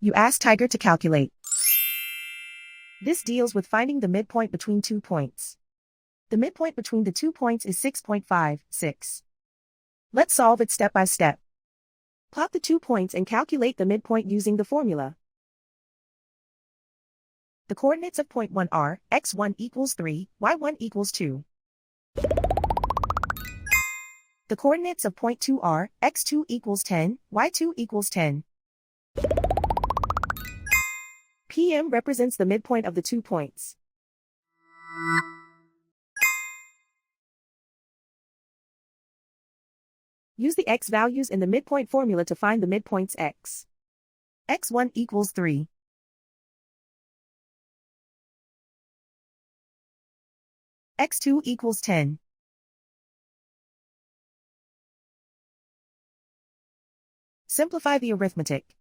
You ask Tiger to calculate. This deals with finding the midpoint between 2 points. The midpoint between the 2 points is 6.56. Let's solve it step by step. Plot the 2 points and calculate the midpoint using the formula. The coordinates of point 1 are x1 equals 3, y1 equals 2. The coordinates of point 2 are x2 equals 10, y2 equals 10. PM represents the midpoint of the 2 points. Use the x values in the midpoint formula to find the midpoints x. x1 equals 3. x2 equals 10. Simplify the arithmetic.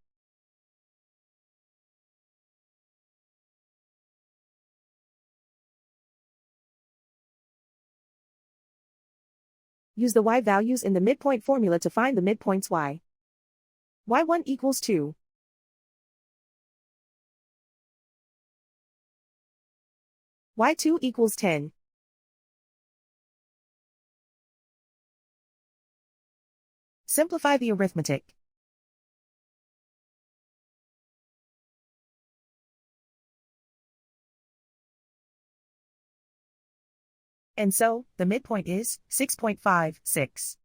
Use the y values in the midpoint formula to find the midpoints y. y1 equals 2. y2 equals 10. Simplify the arithmetic. And so, the midpoint is 6.56.